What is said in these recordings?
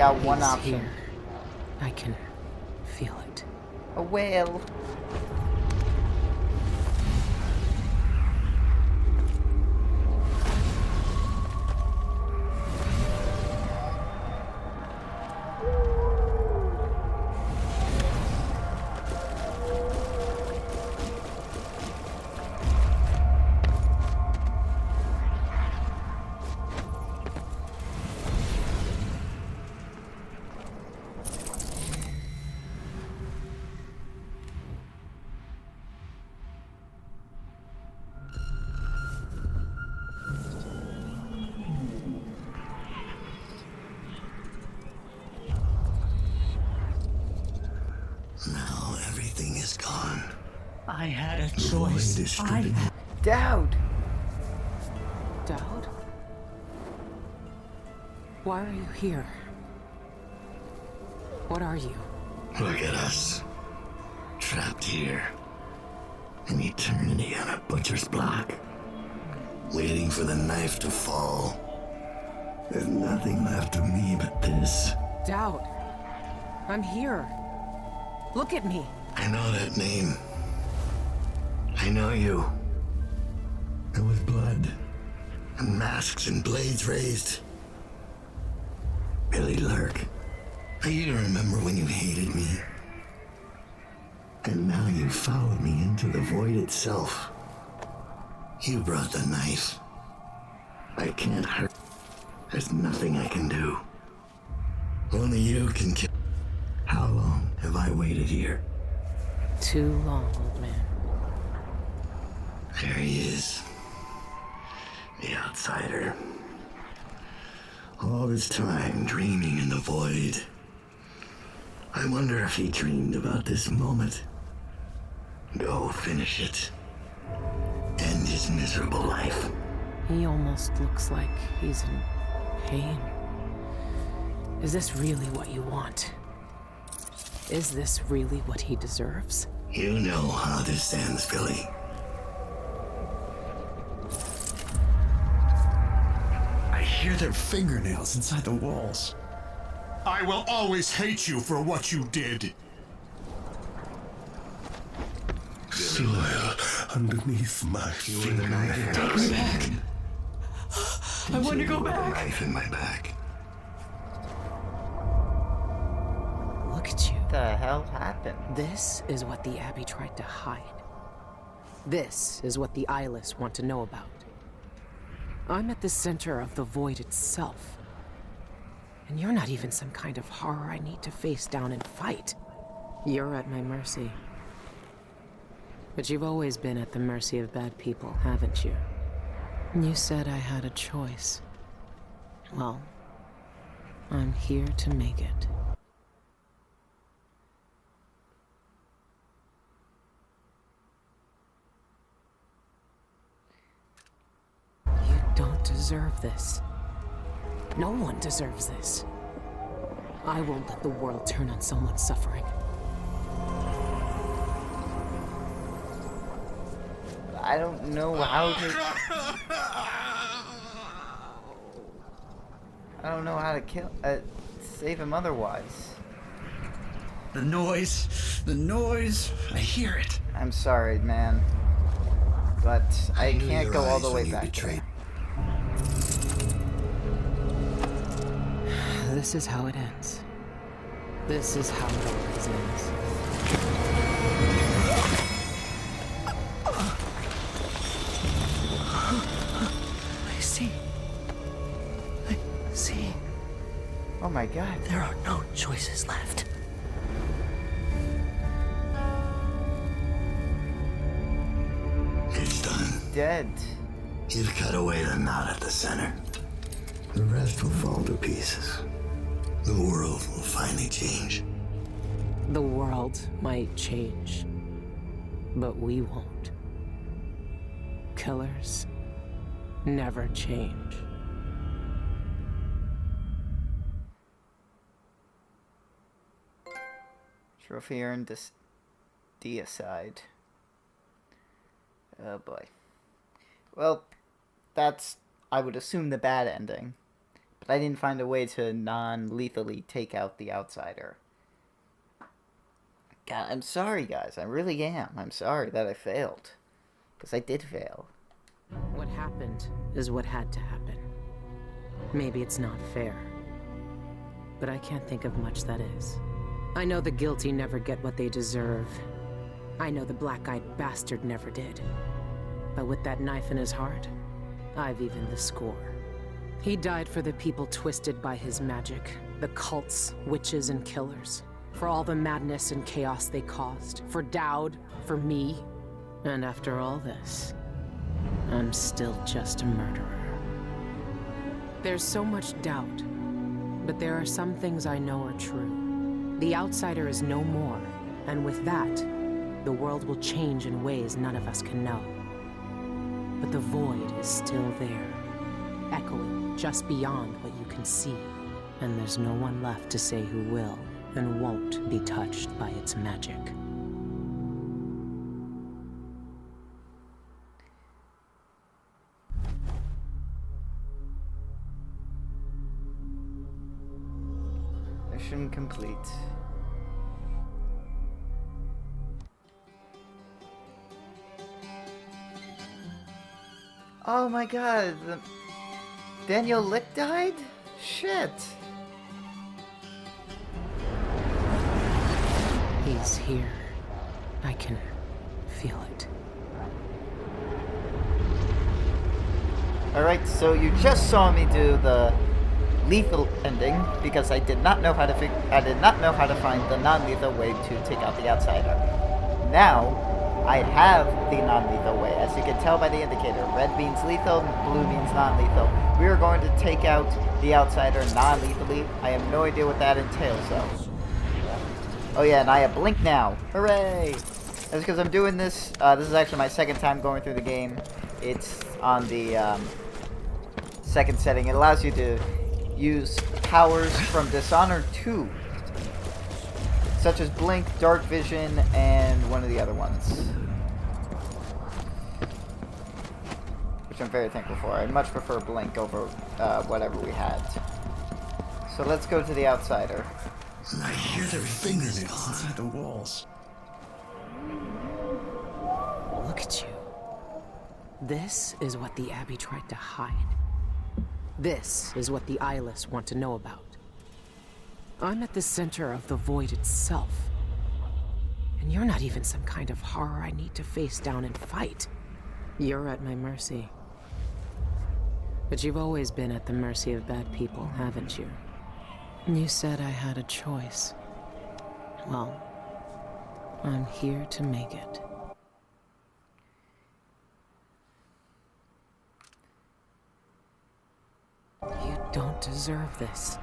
got one He's option. Here. I can feel it. A whale. Now everything is gone. I had a choice. Daud! Daud? Why are you here? What are you? Look at us. Trapped here. An eternity on a butcher's block. Waiting for the knife to fall. There's nothing left of me but this. Daud! I'm here. Look at me. I know that name. I know you. There was blood. And masks and blades raised. Billie Lurk. You remember when you hated me? And now you followed me into the void itself. You brought the knife. I can't hurt. There's nothing I can do. Only you can kill. How long have I waited here? Too long, old man. There he is. The outsider. All this time dreaming in the void. I wonder if he dreamed about this moment. Go finish it. End his miserable life. He almost looks like he's in pain. Is this really what you want? Is this really what he deserves? You know how this ends, Billy. I hear their fingernails inside the walls. I will always hate you for what you did. Soil underneath my fingernails. Take me back. I want to go With a back. knife in my back. Look at you. What the hell happened? This is what the Abbey tried to hide. This is what the eyeless want to know about. I'm at the center of the void itself. And you're not even some kind of horror I need to face down and fight. You're at my mercy. But you've always been at the mercy of bad people, haven't you? You said I had a choice. Well, I'm here to make it. You don't deserve this. No one deserves this. I won't let the world turn on someone suffering. I don't know how to... I don't know how to kill... save him otherwise. The noise, I hear it. I'm sorry, man. But I knew can't your go all eyes the way when you back betrayed. there. This is how it ends. This is how it always ends. I see. Oh my god. There are no choices left. It's done. Dead. You've cut away the knot at the center. The rest will fall to pieces. The world will finally change. The world might change, but we won't. Killers never change. Trophy earned deicide. Oh boy. Well, that's, I would assume, the bad ending. But I didn't find a way to non-lethally take out the outsider. God, I'm sorry, guys. I really am. I'm sorry that I failed. Because I did fail. What happened is what had to happen. Maybe it's not fair, but I can't think of much that is. I know the guilty never get what they deserve. I know the black-eyed bastard never did. But with that knife in his heart, I've evened the score. He died for the people twisted by his magic, the cults, witches, and killers. For all the madness and chaos they caused. For Daud, for me. And after all this, I'm still just a murderer. There's so much doubt, but there are some things I know are true. The outsider is no more, and with that, the world will change in ways none of us can know. But the void is still there, echoing just beyond what you can see. And there's no one left to say who will and won't be touched by its magic. Mission complete. Oh my god, Daniel Lick died? Shit. He's here. I can feel it. Alright, so you just saw me do the lethal ending because I did not know how to find the non-lethal way to take out the outsider. Now I have the non-lethal way. As you can tell by the indicator, red means lethal, blue means non-lethal. We are going to take out the outsider non-lethally. I have no idea what that entails though. Oh yeah, and I have blink now. Hooray! That's because I'm doing this. This is actually my second time going through the game. It's on the second setting. It allows you to use powers from Dishonored 2. Such as Blink, Dark Vision, and one of the other ones. Which I'm very thankful for. I much prefer Blink over whatever we had. So let's go to the outsider. I hear their fingernails inside the walls. Look at you. This is what the Abbey tried to hide. This is what the eyeless want to know about. I'm at the center of the void itself. And you're not even some kind of horror I need to face down and fight. You're at my mercy. But you've always been at the mercy of bad people, haven't you? You said I had a choice. Well, I'm here to make it. You don't deserve this.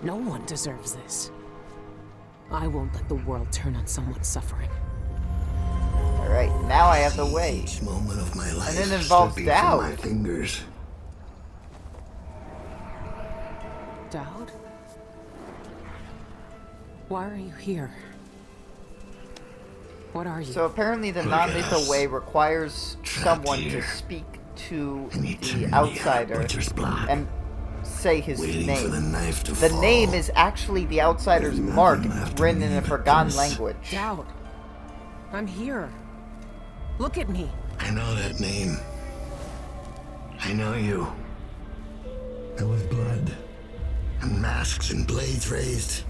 No one deserves this. I won't let the world turn on someone suffering. Alright, now I have the way. Each moment of my life And it involves slipping through my Daud. fingers. Daud? Why are you here? What are you? So apparently the Look at non-lethal us. way requires Trapped someone here. to speak to An the eternity on a outsider butcher's block, and say his waiting for the name. knife to The fall. name is actually the outsider's There's mark, nothing left to written in a me but forgotten this. language. Daud. I'm here. Look at me. I know that name. I know you. There was blood. And masks and blades raised.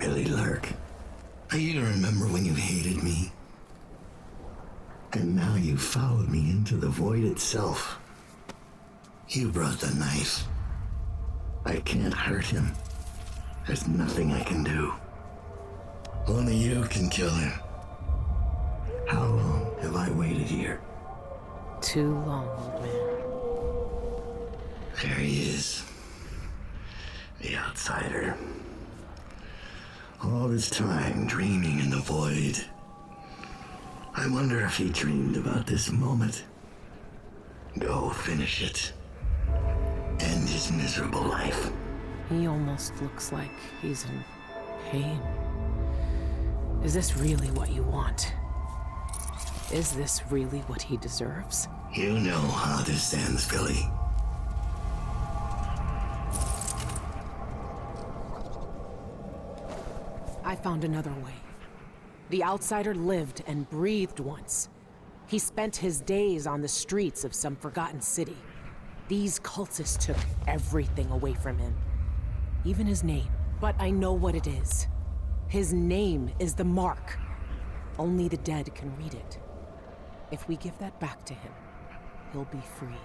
Billie Lurk. I even remember when you hated me. And now you followed me into the void itself. You brought the knife. I can't hurt him. There's nothing I can do. Only you can kill him. How long have I waited here? Too long, old man. There he is. The outsider. All this time dreaming in the void. I wonder if he dreamed about this moment. Go finish it. End his miserable life. He almost looks like he's in pain. Is this really what you want? Is this really what he deserves? You know how this ends, Billy. I found another way. The outsider lived and breathed once. He spent his days on the streets of some forgotten city. These cultists took everything away from him, even his name. But I know what it is. His name is the Mark. Only the dead can read it. If we give that back to him, he'll be free.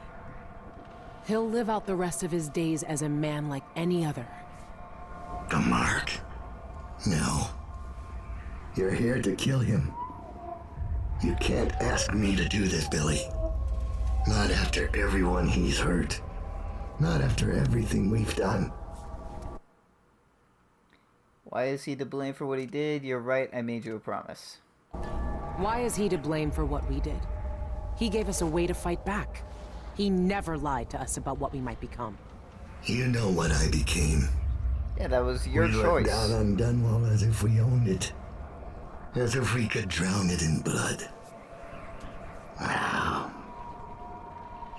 He'll live out the rest of his days as a man like any other. The Mark? No. You're here to kill him. You can't ask me to do this, Billy. Not after everyone he's hurt. Not after everything we've done. Why is he to blame for what he did? You're right, I made you a promise. Why is he to blame for what we did? He gave us a way to fight back. He never lied to us about what we might become. You know what I became. Yeah, that was your we choice. We down on Dunwall as if we owned it. As if we could drown it in blood. Wow.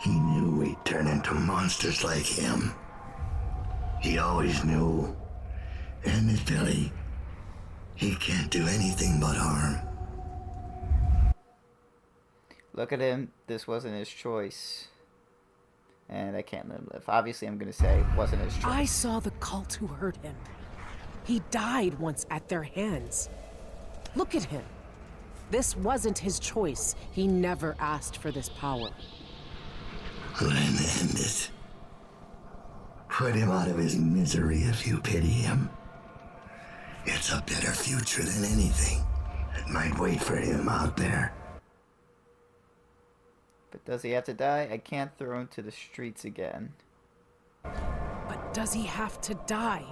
He knew we'd turn into monsters like him. He always knew. And this Billy, he can't do anything but harm. Look at him. This wasn't his choice. And I can't let him live. Obviously, I'm going to say it wasn't his choice. I saw the cult who hurt him. He died once at their hands. Look at him. This wasn't his choice. He never asked for this power. Then end it. Put him out of his misery if you pity him. It's a better future than anything that might wait for him out there. But does he have to die? I can't throw him to the streets again. But does he have to die?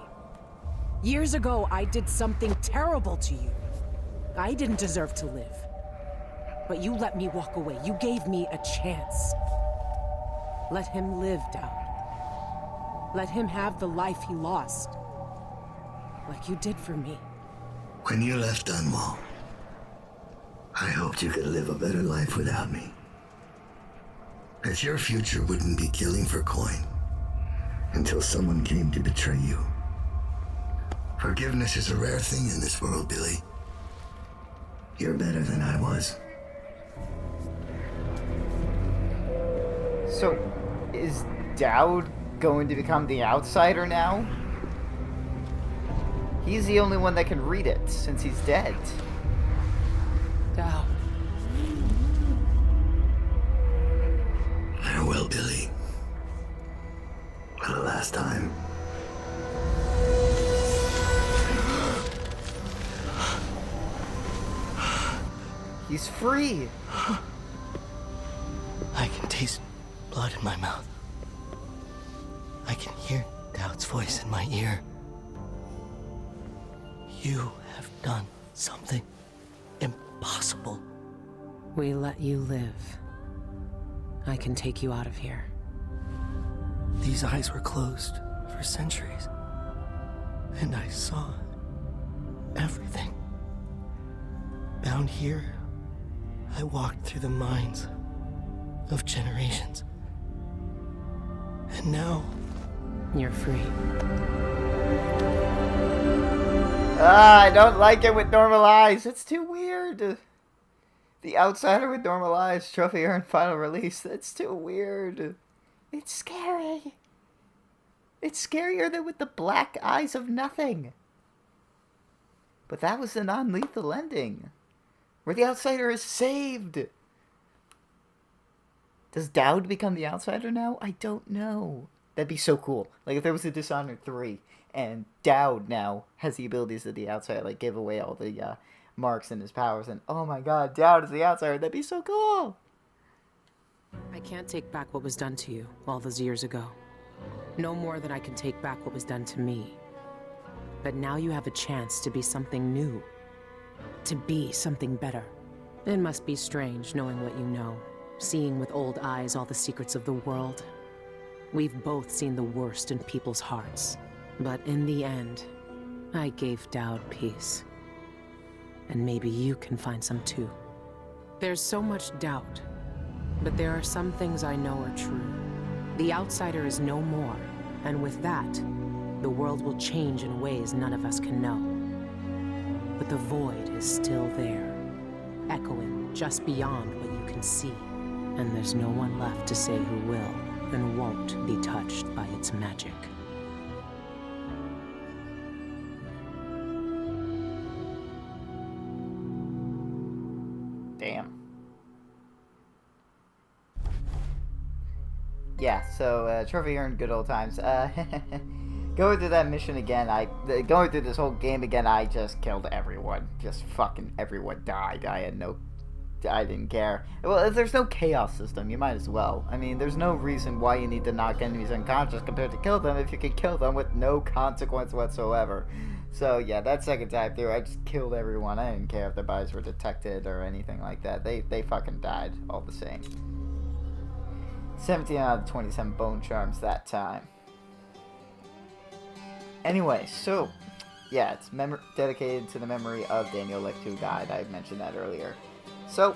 Years ago, I did something terrible to you. I didn't deserve to live. But you let me walk away. You gave me a chance. Let him live, Daud. Let him have the life he lost. Like you did for me. When you left Dunwall, I hoped you could live a better life without me. That your future wouldn't be killing for coin until someone came to betray you. Forgiveness is a rare thing in this world, Billy. You're better than I was. So, is Daud going to become the outsider now? He's the only one that can read it, since he's dead. Daud. Farewell, Billy. For the last time. He's free! I can taste blood in my mouth. I can hear Daud's voice in my ear. You have done something impossible. We let you live. I can take you out of here. These eyes were closed for centuries, and I saw everything. Bound here, I walked through the minds of generations. And now... You're free. I don't like it with normal eyes. It's too weird. The outsider with normal eyes, trophy earned, final release. That's too weird. It's scary. It's scarier than with the black eyes of nothing. But that was the non-lethal ending, where the outsider is saved. Does Daud become the outsider now? I don't know. That'd be so cool. Like if there was a Dishonored 3 and Daud now has the abilities of the outsider, like give away all the marks and his powers, and oh my god, Daud is the outsider. That'd be so cool. I can't take back what was done to you all those years ago. No more than I can take back what was done to me. But now you have a chance to be something new. To be something better. It must be strange knowing what you know. Seeing with old eyes all the secrets of the world. We've both seen the worst in people's hearts. But in the end, I gave Daud peace. And maybe you can find some too. There's so much doubt. But there are some things I know are true. The outsider is no more. And with that, the world will change in ways none of us can know. But the void is still there, echoing just beyond what you can see. And there's no one left to say who will and won't be touched by its magic. Damn. Yeah, so trophy earned, good old times. Going through that mission again, going through this whole game again, I just killed everyone. Just fucking everyone died. I didn't care. Well, if there's no chaos system, you might as well. I mean, there's no reason why you need to knock enemies unconscious compared to kill them if you can kill them with no consequence whatsoever. So yeah, that second time through, I just killed everyone. I didn't care if their bodies were detected or anything like that. They fucking died all the same. 17 out of 27 bone charms that time. Anyway, so yeah, it's dedicated to the memory of Daniel Licht, who died. I mentioned that earlier. So,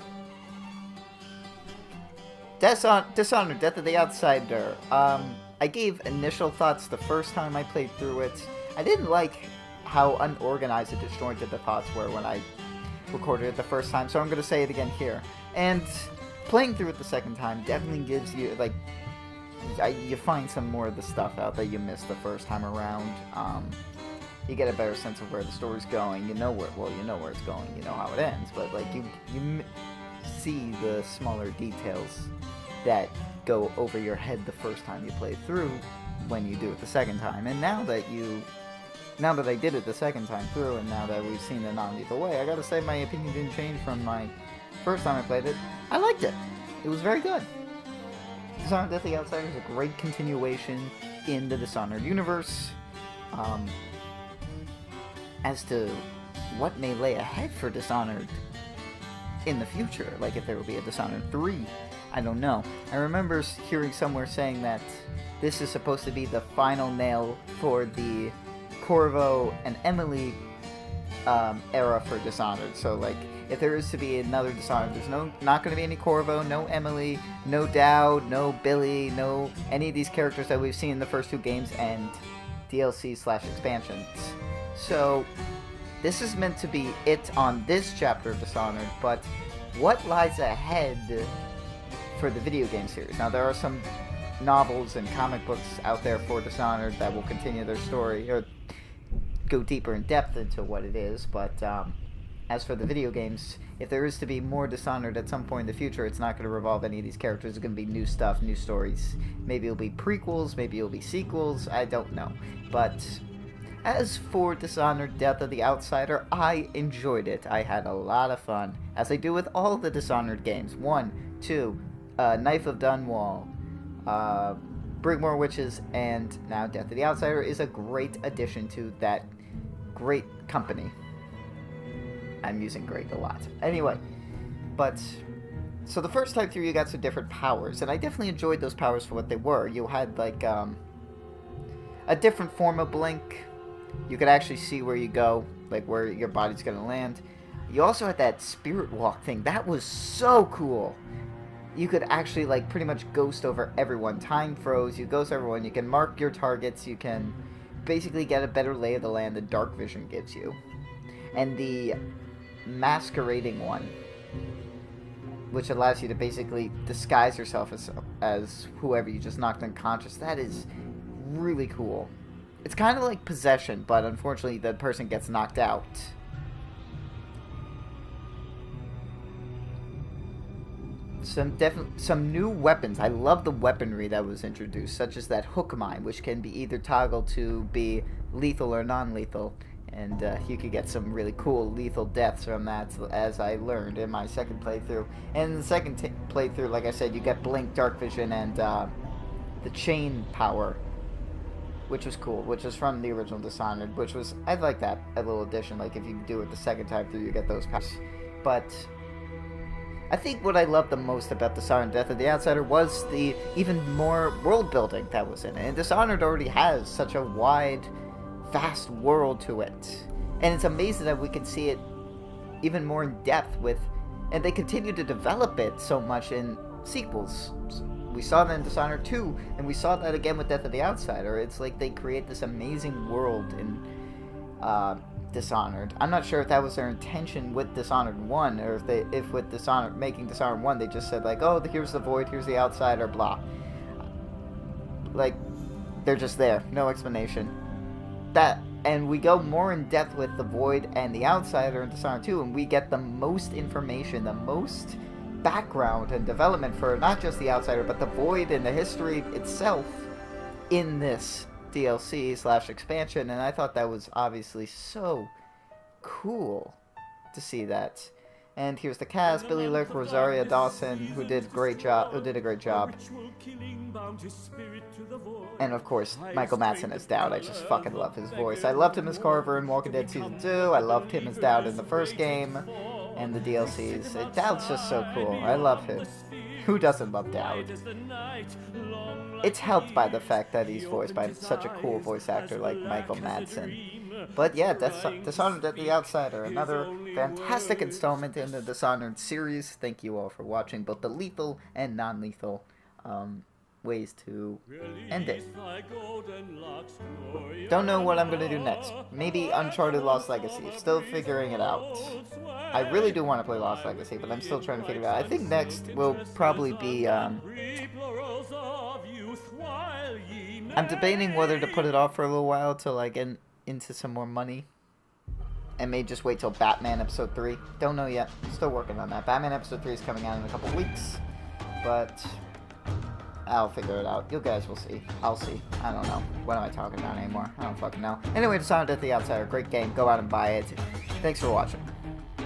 Dishonored, Death of the Outsider. I gave initial thoughts the first time I played through it. I didn't like how unorganized and disjointed the thoughts were when I recorded it the first time, so I'm going to say it again here. And playing through it the second time definitely gives you, like, you find some more of the stuff out that you missed the first time around. You get a better sense of where the story's going. You know where it's going. You know how it ends. But like you see the smaller details that go over your head the first time you play through when you do it the second time. And now that I did it the second time through, and now that we've seen the non-lethal way, I gotta say my opinion didn't change from my first time I played it. I liked it. It was very good. Dishonored Death of the Outsider is a great continuation in the Dishonored universe. As to what may lay ahead for Dishonored in the future, like if there will be a Dishonored 3, I don't know. I remember hearing somewhere saying that this is supposed to be the final nail for the Corvo and Emily era for Dishonored. So like, if there is to be another Dishonored, there's not going to be any Corvo, no Emily, no Daud, no Billy, no any of these characters that we've seen in the first two games and DLC/expansions. So, this is meant to be it on this chapter of Dishonored, but what lies ahead for the video game series? Now, there are some novels and comic books out there for Dishonored that will continue their story, or go deeper in depth into what it is, but as for the video games, if there is to be more Dishonored at some point in the future, it's not going to revolve any of these characters. It's going to be new stuff, new stories. Maybe it'll be prequels, maybe it'll be sequels, I don't know. But as for Dishonored Death of the Outsider, I enjoyed it. I had a lot of fun, as I do with all the Dishonored games. 1, 2, Knife of Dunwall, Brigmore Witches, and now Death of the Outsider is a great addition to that great company. I'm using great a lot. Anyway, but so the first time through you got some different powers, and I definitely enjoyed those powers for what they were. You had like a different form of blink. You could actually see where you go, like where your body's gonna land. You also had that spirit walk thing. That was so cool. You could actually like pretty much ghost over everyone. Time froze, you ghost everyone, you can mark your targets, you can basically get a better lay of the land that dark vision gives you. And the masquerading one, which allows you to basically disguise yourself as whoever you just knocked unconscious. That is really cool. It's kind of like possession, but unfortunately the person gets knocked out. Some new weapons. I love the weaponry that was introduced, such as that hook mine, which can be either toggled to be lethal or non-lethal. And you could get some really cool lethal deaths from that, as I learned in my second playthrough. And in the second playthrough, like I said, you get blink, dark vision, and the chain power, which was cool, which was from the original Dishonored, which was, I like that, a little addition, like if you do it the second time through, you get those powers. But I think what I loved the most about Dishonored Death of the Outsider was the even more world building that was in it. And Dishonored already has such a wide, vast world to it, and it's amazing that we can see it even more in depth with, and they continue to develop it so much in sequels. We saw that in Dishonored 2, and we saw that again with Death of the Outsider. It's like they create this amazing world in Dishonored. I'm not sure if that was their intention with Dishonored 1, or if with Dishonored, making Dishonored 1, they just said like, oh, here's the Void, here's the Outsider, blah. Like, they're just there, no explanation. And we go more in depth with the Void and the Outsider in Dishonored 2, and we get the most information, the most background and development for not just the Outsider, but the Void and the history itself in this DLC/expansion, and I thought that was obviously so cool to see that. And here's the cast: Billie Lurk, Rosaria Dawson, who did a great job, and of course Michael Madsen as Daud. I just fucking love his voice. I loved him as Carver in Walking Dead Season 2. I loved him as Daud in the first game and the DLCs. Daud's just so cool. I love him. Who doesn't love Daud? It's helped by the fact that he's voiced by such a cool voice actor like Michael Madsen. But yeah, Dishonored at the Outsider, another fantastic installment in the Dishonored series. Thank you all for watching both the lethal and non-lethal ways to end it. Don't know what I'm going to do next. Maybe Uncharted Lost Legacy. Still figuring it out. I really do want to play Lost Legacy, but I'm still trying to figure it out. I think next will probably be... I'm debating whether to put it off for a little while till I get into some more money. And may just wait till Batman Episode 3. Don't know yet. Still working on that. Batman Episode 3 is coming out in a couple weeks. But I'll figure it out. You guys will see. I'll see. I don't know. What am I talking about anymore? I don't fucking know. Anyway, Dishonored at the Outsider. Great game. Go out and buy it. Thanks for watching.